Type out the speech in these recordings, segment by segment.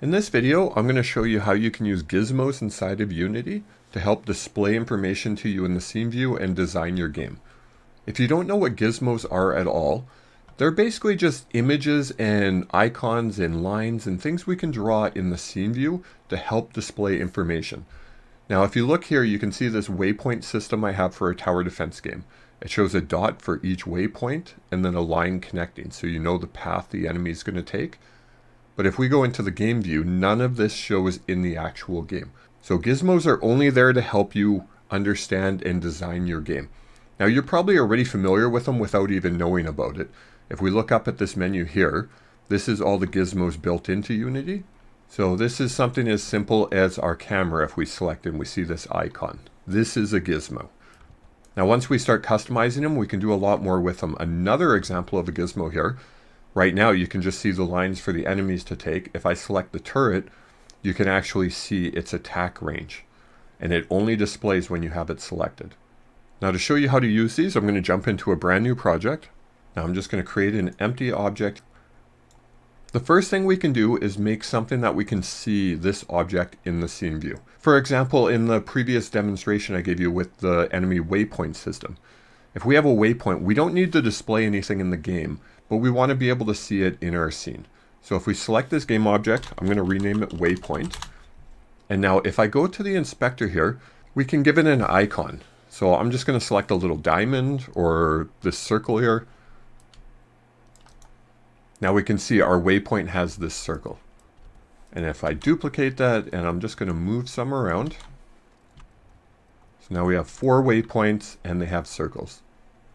In this video, I'm going to show you how you can use gizmos inside of Unity to help display information to you in the scene view and design your game. If you don't know what gizmos are at all, they're basically just images and icons and lines and things we can draw in the scene view to help display information. Now, if you look here, you can see this waypoint system I have for a tower defense game. It shows a dot for each waypoint and then a line connecting, so you know the path the enemy is going to take. But if we go into the game view, none of this shows in the actual game. So gizmos are only there to help you understand and design your game. Now, you're probably already familiar with them without even knowing about it. If we look up at this menu here, this is all the gizmos built into Unity. So this is something as simple as our camera. If we select and we see this icon, this is a gizmo. Now, once we start customizing them, we can do a lot more with them. Another example of a gizmo here. Right now, you can just see the lines for the enemies to take. If I select the turret, you can actually see its attack range. And it only displays when you have it selected. Now, to show you how to use these, I'm going to jump into a brand new project. Now, I'm just going to create an empty object. The first thing we can do is make something that we can see this object in the scene view. For example, in the previous demonstration I gave you with the enemy waypoint system. If we have a waypoint, we don't need to display anything in the game, but we want to be able to see it in our scene. So if we select this game object, I'm going to rename it waypoint. And now if I go to the inspector here, we can give it an icon. So I'm just going to select a little diamond or this circle here. Now we can see our waypoint has this circle. And if I duplicate that, and I'm just going to move some around. So now we have 4 waypoints and they have circles.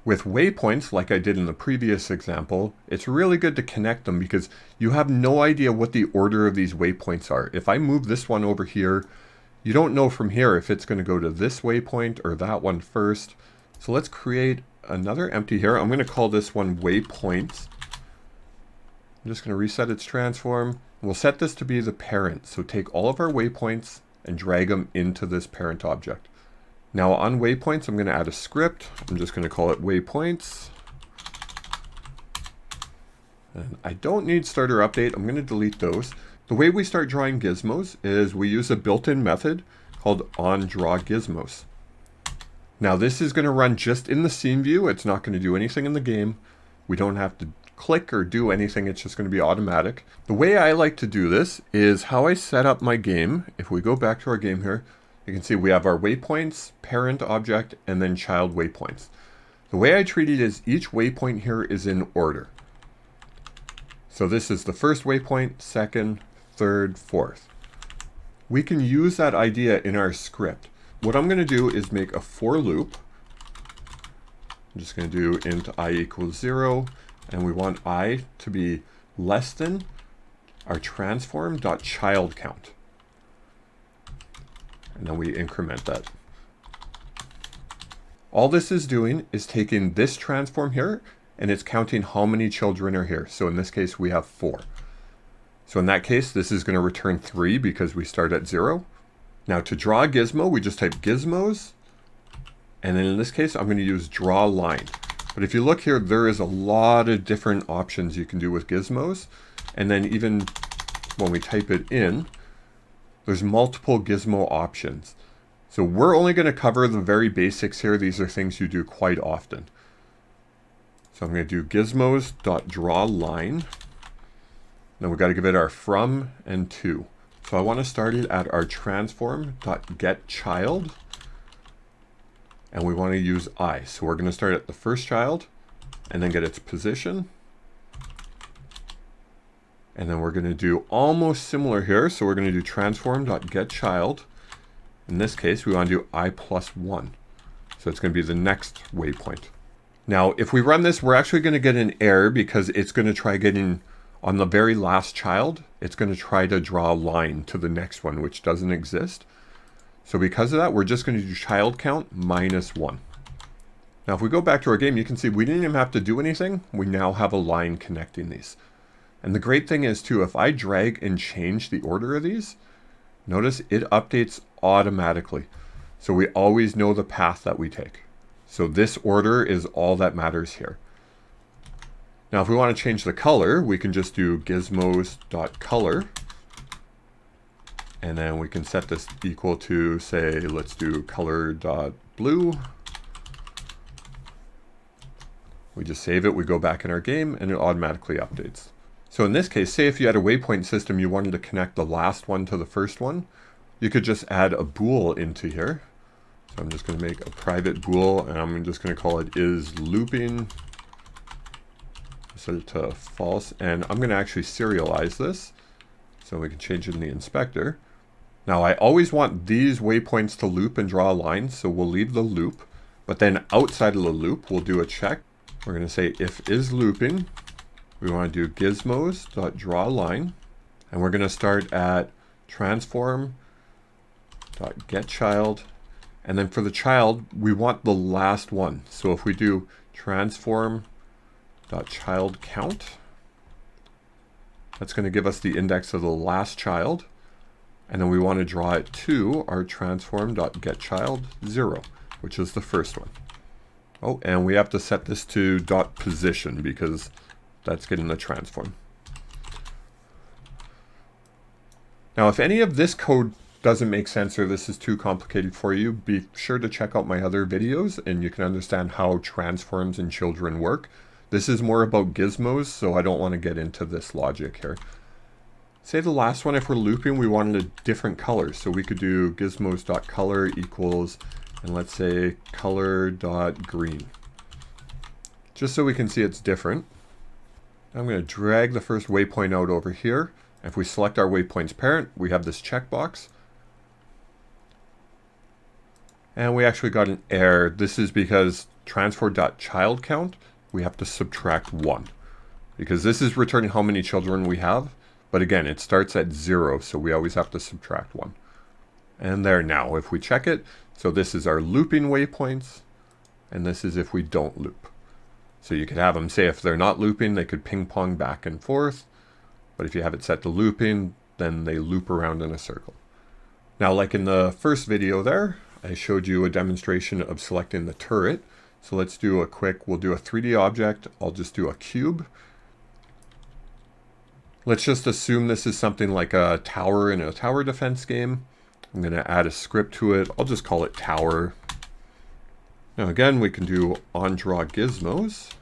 With waypoints, like I did in the previous example, it's really good to connect them because you have no idea what the order of these waypoints are. If I move this one over here, you don't know from here if it's going to go to this waypoint or that one first. So let's create another empty here. I'm going to call this one waypoints. I'm just going to reset its transform. We'll set this to be the parent. So take all of our waypoints and drag them into this parent object. Now on waypoints, I'm going to add a script. I'm just going to call it waypoints. And I don't need starter update. I'm going to delete those. The way we start drawing gizmos is we use a built-in method called onDrawGizmos. Now this is going to run just in the scene view. It's not going to do anything in the game. We don't have to click or do anything. It's just going to be automatic. The way I like to do this is how I set up my game. If we go back to our game here, you can see we have our waypoints, parent object, and then child waypoints. The way I treat it is each waypoint here is in order. So this is the first waypoint, second, third, fourth. We can use that idea in our script. What I'm going to do is make a for loop. I'm just going to do int I equals 0, and we want I to be less than our transform.child count. And then we increment that. All this is doing is taking this transform here and it's counting how many children are here. So in this case, we have 4. So in that case, this is going to return 3 because we start at 0. Now to draw a gizmo, we just type gizmos. And then in this case, I'm going to use draw line. But if you look here, there is a lot of different options you can do with gizmos. And then even when we type it in, there's multiple gizmo options. So we're only going to cover the very basics here. These are things you do quite often. So I'm going to do gizmos.drawline. Then we've got to give it our from and to. So I want to start it at our transform.getChild. And we want to use I. So we're going to start at the first child and then get its position. And then we're going to do almost similar here. So we're going to do transform.getChild. In this case, we want to do I plus 1. So it's going to be the next waypoint. Now, if we run this, we're actually going to get an error because it's going to try getting on the very last child. It's going to try to draw a line to the next one, which doesn't exist. So because of that, we're just going to do child count minus 1. Now, if we go back to our game, you can see we didn't even have to do anything. We now have a line connecting these. And the great thing is too, if I drag and change the order of these, notice it updates automatically. So we always know the path that we take. So this order is all that matters here. Now if we want to change the color, we can just do gizmos.color. And then we can set this equal to, say, let's do color.blue. We just save it, we go back in our game, and it automatically updates. So in this case, say if you had a waypoint system, you wanted to connect the last one to the first one, you could just add a bool into here. So I'm just going to make a private bool, and I'm just going to call it is looping. Set it to false, and I'm going to actually serialize this so we can change it in the inspector. Now I always want these waypoints to loop and draw a line, so we'll leave the loop, but then outside of the loop we'll do a check. We're going to say if is looping, we want to do gizmos.drawline, and we're going to start at transform.getChild, and then for the child we want the last one. So if we do transform.childCount, that's going to give us the index of the last child. And then we want to draw it to our transform.getChild0, which is the first one. Oh, and we have to set this to .position because that's getting the transform. Now, if any of this code doesn't make sense or this is too complicated for you, be sure to check out my other videos and you can understand how transforms in children work. This is more about gizmos, so I don't want to get into this logic here. Say the last one, if we're looping, we wanted a different color. So we could do gizmos.color equals, and let's say color.green. Just so we can see it's different. I'm going to drag the first waypoint out over here. If we select our waypoint's parent, we have this checkbox. And we actually got an error. This is because transfer.childCount, we have to subtract 1. Because this is returning how many children we have. But again, it starts at 0, so we always have to subtract 1. And there now, if we check it, so this is our looping waypoints, and this is if we don't loop. So you could have them say if they're not looping, they could ping pong back and forth. But if you have it set to looping, then they loop around in a circle. Now, like in the first video there, I showed you a demonstration of selecting the turret. So let's do we'll do a 3D object. I'll just do a cube. Let's just assume this is something like a tower in a tower defense game. I'm going to add a script to it. I'll just call it tower. Now again, we can do onDrawGizmos.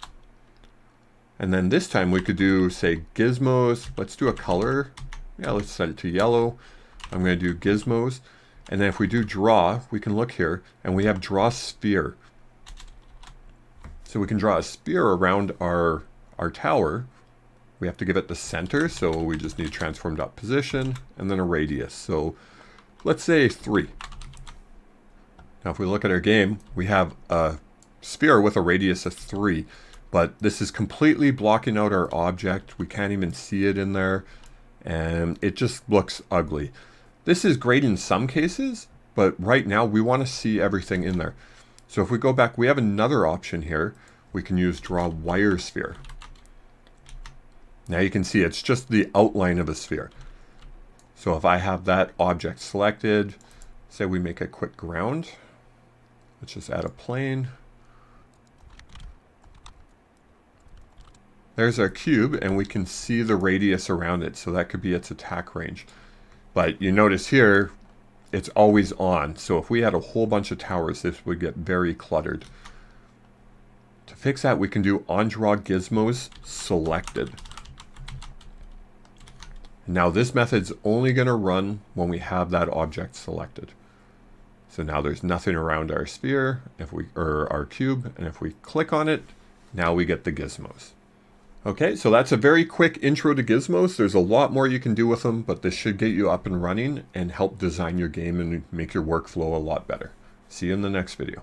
And then this time we could do, say, gizmos. Let's do a color. Yeah, let's set it to yellow. I'm going to do gizmos. And then if we do draw, we can look here, and we have draw sphere. So we can draw a sphere around our tower. We have to give it the center, so we just need transform.position and then a radius. So let's say 3. Now if we look at our game, we have a sphere with a radius of 3, but this is completely blocking out our object. We can't even see it in there, and it just looks ugly. This is great in some cases, but right now we want to see everything in there. So if we go back, we have another option here. We can use DrawWirephere. Now you can see it's just the outline of a sphere. So if I have that object selected, say we make a quick ground. Let's just add a plane. There's our cube, and we can see the radius around it, so that could be its attack range. But you notice here, it's always on. So if we had a whole bunch of towers, this would get very cluttered. To fix that, we can do onDrawGizmos selected. Now this method's only going to run when we have that object selected. So now there's nothing around our sphere, or our cube, and if we click on it, now we get the gizmos. Okay, so that's a very quick intro to gizmos. There's a lot more you can do with them, but this should get you up and running and help design your game and make your workflow a lot better. See you in the next video.